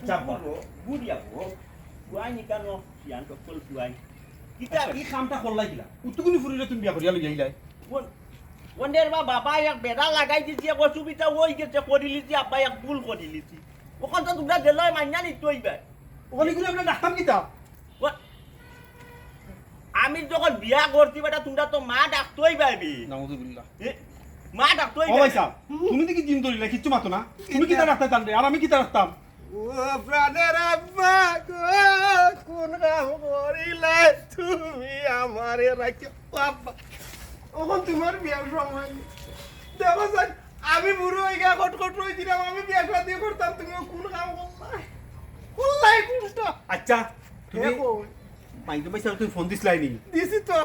আচ্ছা আব্বা বুড়িয়া বুয়াই নিকানো ইয়ান কল বুয়াই কিতা এই কামটা করলাই কিলা উতুকুনি ফুরিলে তুমি বিয়া করিয়া লই আইলাই ওনের বাবা এক বেড়া লাগাই দিছি এক অসুবিধা হয়ে গেছে করিলিছি আব্বা এক ভুল করিলিছি ওখান তো তোমরা জেলায় মাইনা নিতে হইবে ওখানে গুলো আমরা ডাক্তার কিতা আমি যখন বিয়া করছি বেটা তোমরা তো মা ডাকতেই পারবি নাউযুবিল্লাহ মা ডাকতেই ও ভাই সাহেব তুমি দেখি জিন ধরিলা কিচ্ছু মাতো না তুমি কিতা রাখতে জানবে আর আমি কিতা রাখতাম ও প্রাণের আব্বা কোন কাম করিলে তুমি আমারে রাখো আব্বা ওখন তোমার বিয়ার সময় দেখো স্যার আমি বুড়ো হয়ে গিয়া কটকট রয়ে দিলাম আমি বিয়া দিয়ে করতাম তুমি কোন কাম করলাই কোনটা আচ্ছা তুমি মাইকে পয়সা তুমি ফোন দিছলাই নি দিছি তো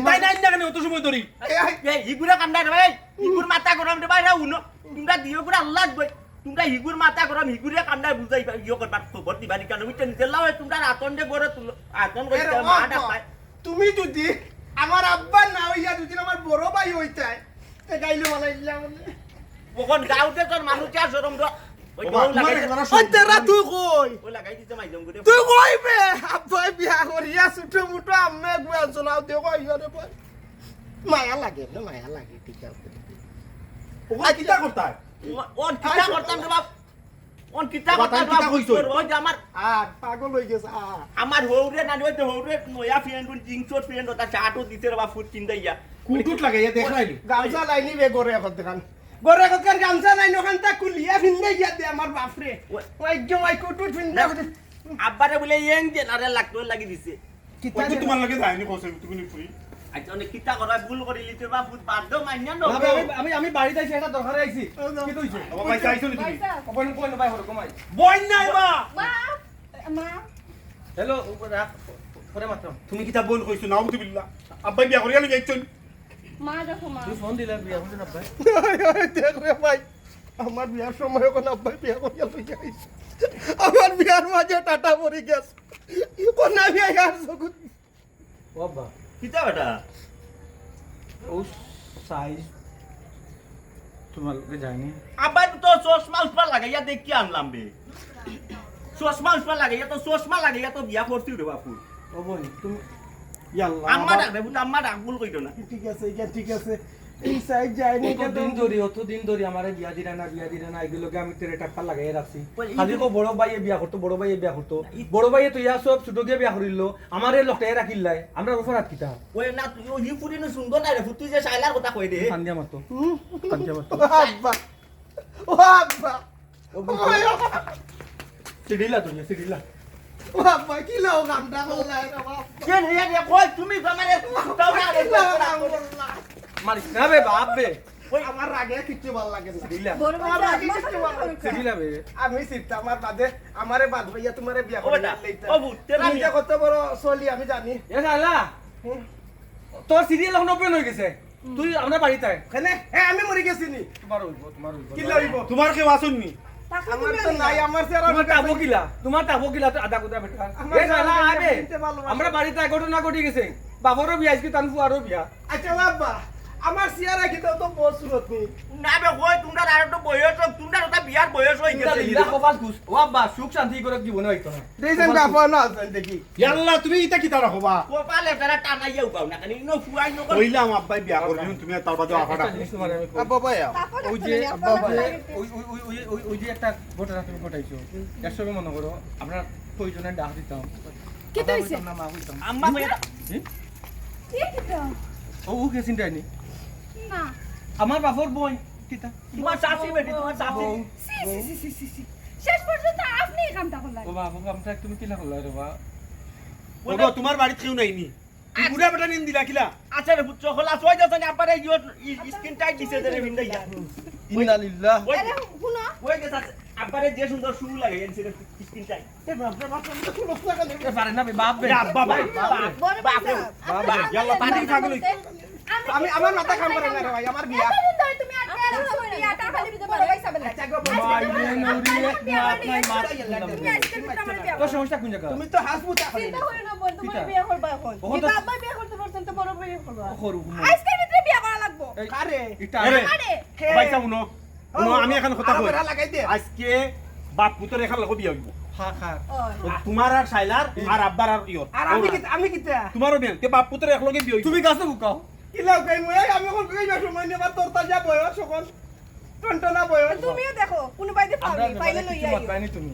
তাই না কেন অত সময় ধরি ইগুরা কান্দা রে ভাই ইগুর মাথা গরম রে ভাই রাউনো তোমরা দিও গুরা আল্লাহ দই তোমরা হিগুর মাথা গরম হিগুরে কান্দা বুঝাই ইয়ো করবার খবর দিবা নি কেন মিটে নিতে লাও তোমরা আতন দে গরে তুলো আতন কইতে মা ডাকাই তুমি যদি আমার আব্বা না হইয়া যদি আমার বড় ভাই হইতাই তে গাইলে বানাইলাম ওখন গাউতে তোর মানুষ আছে রম দ ওই বাবা, লাগাই তোমার এখানে শুন। ওই তেরা তুই কই ওই লাগাই দিতে মাইজম করে তুই কই বে আব্বা বিয়া করিয়া ছুটো মুটো আম্মে গুয়া চলাও দে কই রে ভাই মায়া লাগে না মায়া লাগে ঠিক আছে ওখানে কিতা করতাই ওন কিতা করতাম রে বাপ ওন কিতা করতাম কিতা কইছো? ওই যে আমার আর পাগল হই গেছে আর আমার হৌরে না ওই হৌরে নয়া ফ্রেন্ড জিংসোর ফ্রেন্ড ওটা চাটও দিতে রে বাপ ফুট কিনতে ইয়া কুটুট লাগে এ দেখাইলি গামছা লাইনি বে গরে এখন দেখান গরে এখন গামছা লাইন ওখান তা কুলিয়া ফিন্দে গিয়া দে আমার বাপরে ওই একদম ওই কুটুট ফিন্দে আব্বারে বলে ইয়ং জেনারেল লাগতো লাগি দিছে কিতা ওই তোমার লাগে যায়নি কইছে তুমি ফুরি আচ্ছা অনেক কিতা করা ভুল করে লিতে বা ফুট বাদ মাইনা ন আমি বাড়িতে আইছি এটা দরকারে আইছি কি কইছো ও ভাই চাইছো নি তুমি কই কই ভাই হরো কমাই বই নাই বা মা হ্যালো রাখ পরে মাত্র তুমি কিতা বল কইছো নাউযুবিল্লাহ আব্বা বিয়া করিয়া লই যাইছন মা দেখো মা তুই ফোন দিলা বিয়া হইছে না ভাই দেখ রে ভাই আমার বিয়ার সময় কোন আব্বাই বিয়া করিয়া লই যাইছে আমার বিয়ার মাঝে টাটা পড়ে গেছে কোন বিয়া আর সগুত ও বাবা কিতা বেটা ও সাইজ তোমার লগে যায়নি আব্বা তো চশমা উসপা লাগাইয়া দেখ কি আনলাম বে চশমা উসপা লাগাইয়া তো চশমা লাগাইয়া তো বিয়া করছি রে বাপু ও বোন তুমি ইয়াল্লাহ আম্মা ডাকবে বুঝ আম্মা ডাক ভুল কইতো না ঠিক আছে এটা ঠিক আছে এই সাইড যায়নি অত দিন ধরে আমারে বিয়া দিরা না এগুলোকে আমি তেরে টাকা লাগাই রাখছি খালি কো বড় ভাইয়ে বিয়া করতো বড় ভাইয়ে তো ইয়া সব ছোট গিয়ে বিয়া করিল আমারে লটাই রাখিলাই আমরা অপরাধ কিতা ওই না তুই ওই ফুরিনো সুন্দর না রে ফুটি যে সাইলার কথা কই দে কান্দিয়া মাতো আব্বা ও আব্বা সিডিলা তুমি সিডিলা ও আব্বা কি লাও গামটা করলাই রে বাবা কে রে কই তুমি আমারে তাও না রে মারিস না বে বাপ বে ওই আমার রাগে কিচ্ছু ভালো লাগে না সিডিলা বড় আমার ভাই রাগে কিচ্ছু ভালো লাগে না। সিডিলা বে আমি সিটটা আমার বাদে আমারে বাদ ভাইয়া তোমারে বিয়া ও বেটা লইতা ও ভূত তেরা তুমি যে কত বড় চলি আমি জানি এ শালা তোর সিরিয়াল এখন ওপেন হয়ে গেছে তুই আমরা বাড়িতে আয় কেনে এ আমি মরে গেছি নি তোমার হইব কি লইব তোমার কেউ আসুননি আমার তো নাই আমার সে তোমার টাবো কিলা তো আদা কুদা বেটা এ শালা আবে আমরা বাড়িতে আয় ঘটনা ঘটে গেছে বাবরও বিয়া আজকে তানফু আরো বিয়া আচ্ছা বাবা আমার সিয়ারা কি তো বহুত সুরত নি না বে কই তোমরা আর তো বয়স তোমরা ওটা বিয়ার বয়স হই গেছে লিলা কপাল ঘুষ ও আব্বা সুখ শান্তি করে জীবনে হইতো না দেইছেন বাবা না আছেন দেখি ইয়াল্লাহ তুমি ইটা কিতা রাখবা কপালে তারা টানাইয়া উগাও না কানি নো ফুয়াই নো কইলাম আব্বাই বিয়া করবেন তুমি তার বাদে আফাটা একটা জিনিস তোমার আমি কই। আব্বা ভাইয়া ওই যে আব্বা ওই যে একটা ঘটনা তুমি ঘটাইছো একসঙ্গে মনে করো আমরা প্রয়োজনে ডাক দিতাম কি তো হইছে? না মা হইতাম আম্মা ভাইয়া কি কিটা ও কেসিন টাইনি না আমার বাপর বই কিতা তোমার শাশি বেটি তোমার শাশি সি শেষ পর্যন্ত আপনি এই কামটা করলেন ও বাবা আমরা তুমি কিলা করলা রে বাবা ওগো তোমার বাড়ি কেউ নাইনি পুরা বেটা নিন দিলা কিলা আচ্ছা রে বুচ্চ হলা সই যাচ্ছে আপারে স্কিন টাইট দিছে রে ভিন্দা ইয়া ইন্না লিল্লাহ আরে শুনো ওই যে আপারে যে সুন্দর শুরু লাগে এনসি স্কিন টাইট এ পারে না বে বাপ বে আব্বা ভাই বড় বাপ রে, বাবা ইয়াল্লাহ, পানি খাগলি। আমি আমার মাথা কাম করে না রে ভাই আমার বিয়া এতদিন ধরে তুমি আটকে রাখছো বিয়াটা খালি বিতে বড় ভাই সাবেন আচ্ছা গো মাই নৌরি এক মাত নাই মাত তুমি আজকে বিতে আমার বিয়া তো সমস্যা কোন জায়গা তুমি তো হাসপুতা খালি চিন্তা করে না বোন তোমার বিয়া করবা এখন ওখান কি তো- বাবা বিয়া করতে পারছেন তো বড় বিয়া করবা করু আজকের ভিতরে বিয়া করা লাগবো আরে এটা আরে আরে ভাই চামুনো আমি এখন কথা কই বেড়া লাগাই দে আজকে বাপ পুতর এখান লাগো বিয়া হইব খা তোমার আর শাইলার আর আব্বার আর ইয়র আর আমি কিতা তোমারও বিয়া তে বাপ পুত্র একলগে বিয়ে তুমি গাছে বুকাও ইলাও কাই মই আমি এখন কই না সময় নিয়ে তোর তাজা বয়স সকল টনটনা বয়স তুমিও দেখো কোনো বাইরে আমরা পাবি পাইলে লই কিছু মত আইও পাইনি তুমি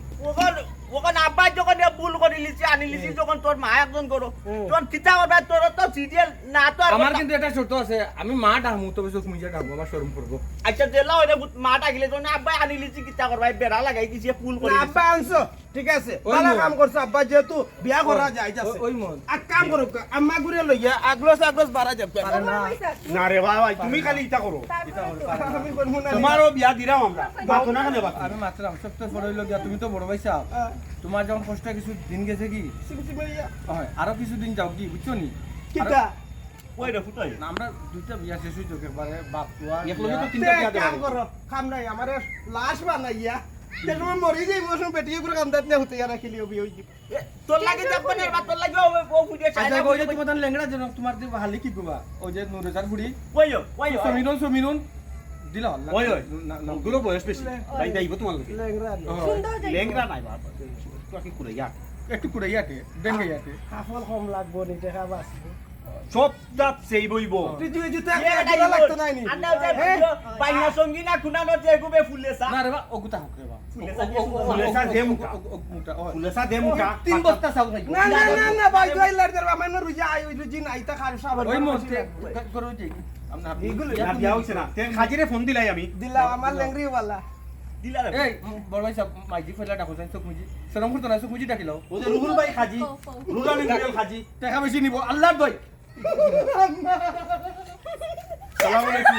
ওখানে আব্বা যখন ভুল করে লিছি আনি লিছি যখন তোর মা একজন করো তখন কিতা করবে তোর তো সিরিয়াল না তো আর আমার কিন্তু এটা শর্ত আছে আমি মা ডাকমু তবে চোখ মুজে ডাকবো আমার শরম করবো আচ্ছা দিলা ওরে মা ডাকিলে তো না আব্বা আনি লিছি কিতা করবে বেড়া লাগাই দিছে ফুল করে আব্বা আনছো ঠিক আছে ওই ভালো মন। কাম করছো আব্বা যেহেতু বিয়া করা যাইতাছে ওই মন আর কাম করো আম্মা ঘুরে লইয়া আগলস বাড়া যাবে পারে না না রে ভাই তুমি খালি ইটা করো আমি করবো না তোমারও বিয়া দিরাম আমরা বাতো না কেন বাতো আমি মাত্র সব তো বড় হইলো গিয়া তুমি তো বড় ভাই চাও তোমার যখন কষ্ট কিছু দিন গেছে কি সিমসিমাইয়া হয় আরো কিছু দিন যাও কি বুঝছো নি কিতা ওই রে ফুটাই না, আমরা দুইটা বিয়া শেষ হইতো একবারে বাপ তোয়া একলগে তো তে তিনটা বিয়া কাম দেব করো কাম নাই আমারে লাশ বানাইয়া দেখো মরি যাই মোসম পেটিয়ে করে কাম দাত না হতে আর রাখিলি বিয়ে হই তোর লাগে যাবে না বা তোর লাগে ও ফুটে চাই আচ্ছা ওই যে তোমার তান লেংড়া জন তোমার দি হালি কি কবা ওই যে নুরজার বুড়ি ওইও ওইও সমিনুন দিলা ওই ওই না না গুলো বয়স বেশি ভাই দাইব তোমার লগে লেংরা সুন্দর যাই লেংরা নাই বাপ তো কি করে ইয়া একটু কুড়ে ইয়াতে দেঙ্গে ইয়াতে হাফল কম লাগবো নি দেখা বাস সব জাত সেই বইব তুই তুই জুতা একটা লাগতো নাই নি আন্না যে বাইনা সঙ্গী না খুনানো যে গুবে ফুলেসা না রে বা ওগুতা হোক রে বা ফুলেসা দে মুকা মুটা ও ফুলেসা দে মুকা 3 বস্তা চাউ খাই না না না না ভাই তুই লার দের আমার রুজা আই ওই রুজি নাই তা খার সাবার ওই মতে করো যে আমরা এগুলো না বিয়া হইছে না তে খাজিরে ফোন দিলাই আমি দিলা আমার লেংরি ওয়ালা দিলা রে এই বড় ভাই সব মাইজি ফেলা ডাকো যাই চোখ মুজি সরম করতো না চোখ মুজি ডাকিলাও ও যে রুহুল ভাই খাজি রুলানি রিয়েল খাজি টাকা বেশি নিব আল্লাহ দই সালাম আলাইকুম